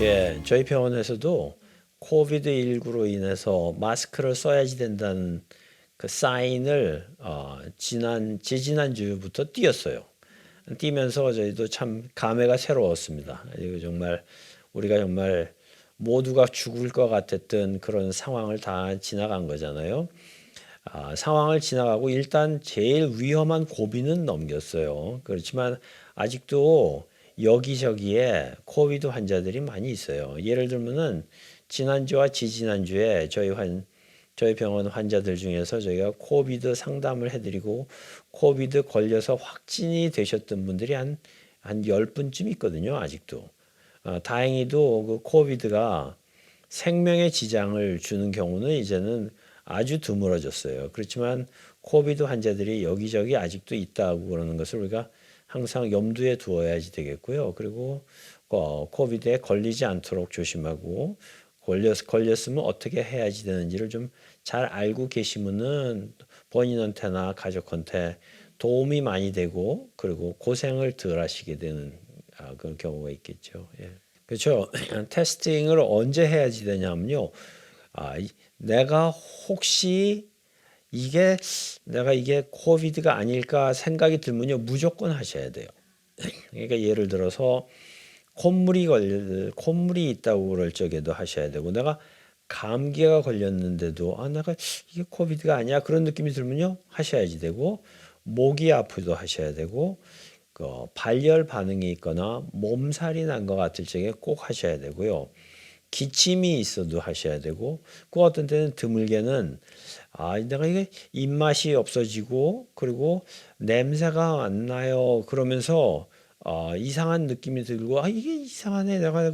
그게 저희 병원에서도 코비드19로 인해서 마스크를 써야지 된다는 그 사인을 지지난주부터 띄었어요. 띄면서 저희도 참 감회가 새로웠습니다. 이거 정말 우리가 정말 모두가 죽을 것 같았던 그런 상황을 다 지나간 거잖아요. 상황을 지나가고 일단 제일 위험한 고비는 넘겼어요. 그렇지만 아직도 여기저기에 코비드 환자들이 많이 있어요. 예를 들면은 지난주와 지지난주에 저희 병원 환자들 중에서 저희가 코비드 상담을 해드리고 코비드 걸려서 확진이 되셨던 분들이 한 10분쯤 있거든요. 아직도. 다행히도 그 코비드가 생명에 지장을 주는 경우는 이제는 아주 드물어졌어요. 그렇지만 코비드 환자들이 여기저기 아직도 있다고 그러는 것을 우리가 항상 염두에 두어야지 되겠고요. 그리고 코비드에 걸리지 않도록 조심하고 걸렸으면 어떻게 해야지 되는지를 좀 잘 알고 계시면은 본인한테나 가족한테 도움이 많이 되고 그리고 고생을 덜 하시게 되는 그런 경우가 있겠죠. 예. 그렇죠. 테스팅을 언제 해야지 되냐면요. 내가 혹시 이게 내가 이게 코비드가 아닐까 생각이 들면요. 무조건 하셔야 돼요. 그러니까 예를 들어서 콧물이 있다고 그럴 적에도 하셔야 되고 내가 감기가 걸렸는데도 내가 이게 코비드가 아니야 그런 느낌이 들면요. 하셔야지 되고 목이 아프도 하셔야 되고 발열 반응이 있거나 몸살이 난 것 같을 적에 꼭 하셔야 되고요. 기침이 있어도 하셔야 되고 그 어떤 때는 드물게는 내가 이게 입맛이 없어지고 그리고 냄새가 안 나요 그러면서 이상한 느낌이 들고 이게 이상하네 내가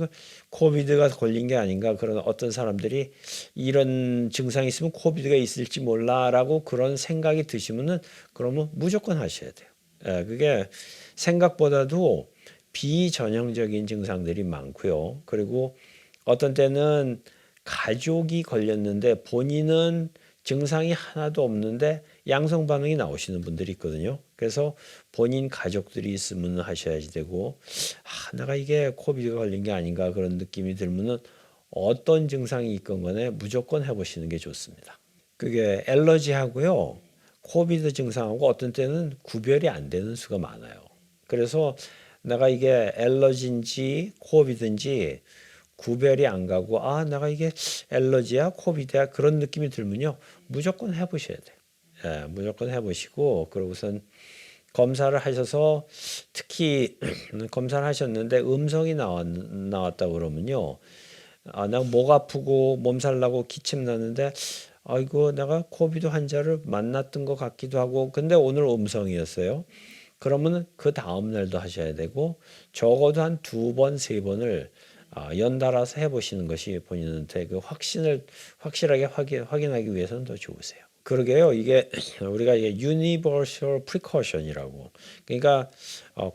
코비드가 걸린 게 아닌가 그런 어떤 사람들이 이런 증상이 있으면 코비드가 있을지 몰라라고 그런 생각이 드시면은 그러면 무조건 하셔야 돼요. 그게 생각보다도 비전형적인 증상들이 많고요. 그리고 어떤 때는 가족이 걸렸는데 본인은 증상이 하나도 없는데 양성 반응이 나오시는 분들이 있거든요. 그래서 본인 가족들이 있으면 하셔야지 되고 내가 이게 코비드가 걸린 게 아닌가 그런 느낌이 들면은 어떤 증상이 있건 간에 무조건 해보시는 게 좋습니다. 그게 엘러지하고요. 코비드 증상하고 어떤 때는 구별이 안 되는 수가 많아요. 그래서 내가 이게 엘러지인지 코비드인지 구별이 안 가고 내가 이게 엘러지야 코비드야 그런 느낌이 들면요 무조건 해보셔야 돼요. 무조건 해보시고 그러고선 검사를 하셔서 특히 검사를 하셨는데 음성이 나왔다 그러면요 내가 목 아프고 몸살 나고 기침 나는데 아이고 내가 코비드 환자를 만났던 것 같기도 하고 근데 오늘 음성이었어요. 그러면 그 다음 날도 하셔야 되고 적어도 한 2번, 3번을 연달아서 해보시는 것이 본인한테 그 확실하게 확인하기 위해서는 더 좋으세요. 그러게요. 이게 우리가 이게 universal precaution이라고. 그러니까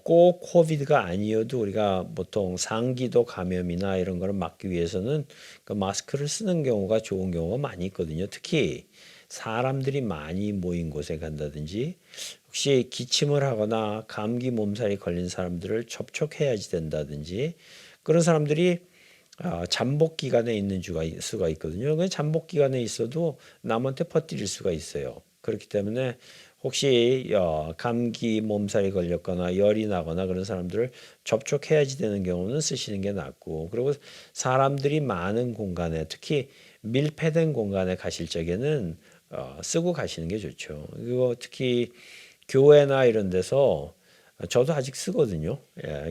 꼭 코비드가 아니어도 우리가 보통 상기도 감염이나 이런 거를 막기 위해서는 그 마스크를 쓰는 경우가 좋은 경우가 많이 있거든요. 특히 사람들이 많이 모인 곳에 간다든지 혹시 기침을 하거나 감기 몸살이 걸린 사람들을 접촉해야지 된다든지 그런 사람들이 잠복 기간에 있는 수가 있거든요. 그 잠복 기간에 있어도 남한테 퍼뜨릴 수가 있어요. 그렇기 때문에 혹시 감기 몸살이 걸렸거나 열이 나거나 그런 사람들을 접촉해야지 되는 경우는 쓰시는 게 낫고 그리고 사람들이 많은 공간에 특히 밀폐된 공간에 가실 적에는 쓰고 가시는 게 좋죠. 그리고 특히 교회나 이런 데서 저도 아직 쓰거든요.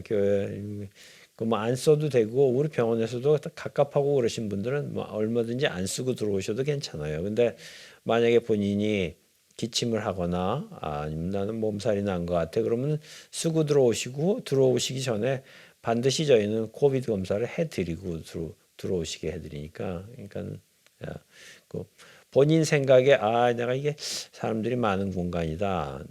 교회 뭐 안 써도 되고 우리 병원에서도 갑갑하고 그러신 분들은 뭐 얼마든지 안 쓰고 들어오셔도 괜찮아요. 근데 만약에 본인이 기침을 하거나 아니면 나는 몸살이 난 것 같아 그러면 쓰고 들어오시기 전에 반드시 저희는 코비드 검사를 해드리고 들어오시게 해드리니까 그러니까 그 본인 생각에 내가 이게 사람들이 많은 공간이다.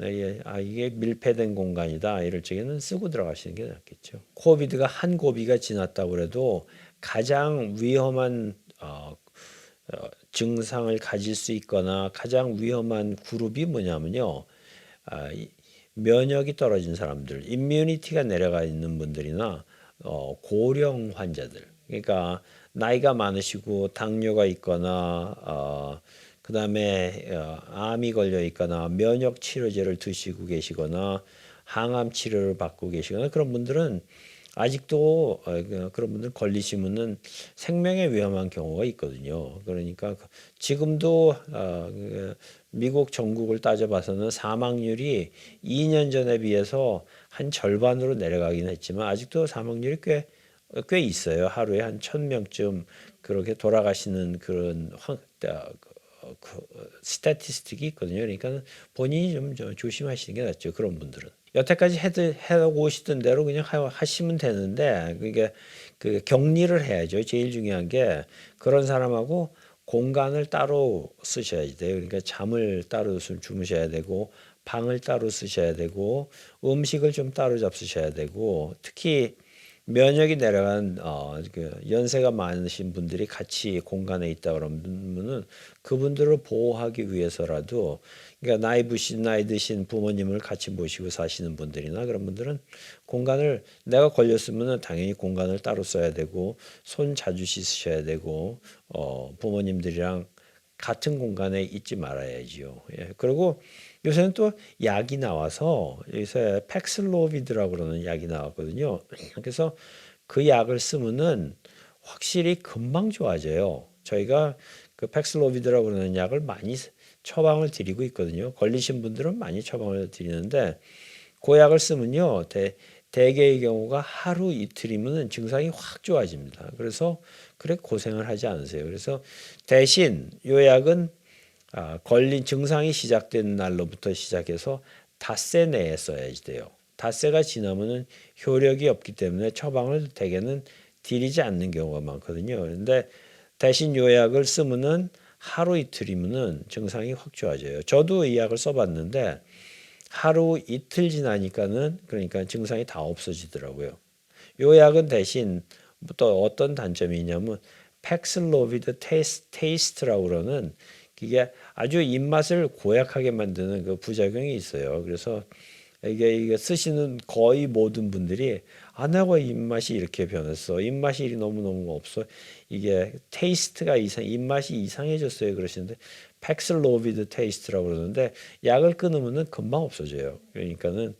이게 밀폐된 공간이다. 이럴 적에는 쓰고 들어가시는 게 낫겠죠. 코비드가 한 고비가 지났다고 그래도 가장 위험한 증상을 가질 수 있거나 가장 위험한 그룹이 뭐냐면요. 면역이 떨어진 사람들, 임뮤니티가 내려가 있는 분들이나 고령 환자들 그러니까 나이가 많으시고 당뇨가 있거나 그다음에 암이 걸려 있거나 면역 치료제를 드시고 계시거나 항암 치료를 받고 계시거나 그런 분들은 아직도 그런 분들 걸리시면은 생명에 위험한 경우가 있거든요. 그러니까 지금도 미국 전국을 따져봐서는 사망률이 2년 전에 비해서 한 절반으로 내려가긴 했지만 아직도 사망률이 꽤 있어요. 하루에 한 1,000명쯤 그렇게 돌아가시는 그런 스태티스틱이 있거든요. 그러니까 본인이 좀 조심하시는 게 낫죠. 그런 분들은. 여태까지 해오고 오시던 대로 그냥 하시면 되는데 그게 그 격리를 해야죠. 제일 중요한 게 그런 사람하고 공간을 따로 쓰셔야 돼요. 그러니까 잠을 따로 주무셔야 되고 방을 따로 쓰셔야 되고 음식을 좀 따로 잡수셔야 되고 특히 면역이 내려간 그 연세가 많으신 분들이 같이 공간에 있다 그러면은 그분들을 보호하기 위해서라도 그러니까 나이 드신 부모님을 같이 모시고 사시는 분들이나 그런 분들은 공간을 내가 걸렸으면은 당연히 공간을 따로 써야 되고 손 자주 씻으셔야 되고 부모님들이랑 같은 공간에 있지 말아야지요. 예. 그리고 요새는 또 약이 나와서 요새 팩슬로비드라고 그러는 약이 나왔거든요. 그래서 그 약을 쓰면은 확실히 금방 좋아져요. 저희가 그 팩슬로비드라고 그러는 약을 많이 처방을 드리고 있거든요. 걸리신 분들은 많이 처방을 드리는데 그 약을 쓰면요. 대개의 경우가 하루 이틀이면 증상이 확 좋아집니다. 그래서 그래 고생을 하지 않으세요. 그래서 대신 요 약은 걸린 증상이 시작된 날로부터 시작해서 닷새 내에 써야지 돼요. 닷새가 지나면은 효력이 없기 때문에 처방을 대개는 드리지 않는 경우가 많거든요. 그런데 대신 요 약을 쓰면은 하루 이틀이면은 증상이 확 좋아져요. 저도 이 약을 써봤는데 하루 이틀 지나니까는 그러니까 증상이 다 없어지더라고요. 요 약은 대신 또 어떤 단점이 있냐면 팩슬로비드 테이스트라고 그러는 이게 아주 입맛을 고약하게 만드는 그 부작용이 있어요. 그래서 이게 쓰시는 거의 모든 분들이 내가 입맛이 이렇게 변했어. 입맛이 너무너무 없어. 이게 테이스트가 입맛이 이상해졌어요. 그러시는데 팩슬로비드 테이스트라고 그러는데 약을 끊으면은 금방 없어져요. 그러니까는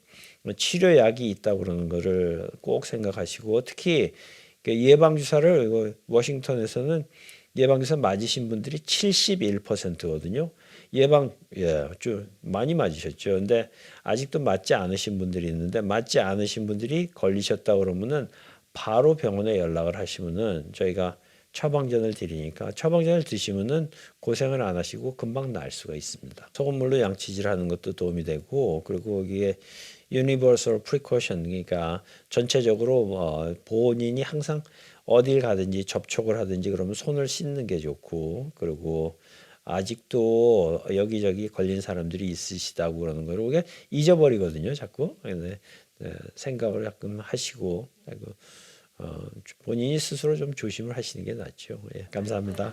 치료약이 있다고 그러는 거를 꼭 생각하시고 특히 예방 주사를 워싱턴에서는 예방 주사 맞으신 분들이 71%거든요. 좀 많이 맞으셨죠. 근데 아직도 맞지 않으신 분들이 있는데 맞지 않으신 분들이 걸리셨다 그러면은 바로 병원에 연락을 하시면은 저희가 처방전을 드리니까 처방전을 드시면은 고생을 안 하시고 금방 나을 수가 있습니다. 소금물로 양치질 하는 것도 도움이 되고 그리고 이게 universal precaution 그러니까 전체적으로 본인이 항상 어딜 가든지 접촉을 하든지 그러면 손을 씻는 게 좋고 그리고 아직도 여기저기 걸린 사람들이 있으시다고 그러는 거를 우리가 잊어버리거든요, 자꾸. 근데 생각을 가끔 하시고 본인이 스스로 좀 조심을 하시는 게 낫죠. 예, 감사합니다.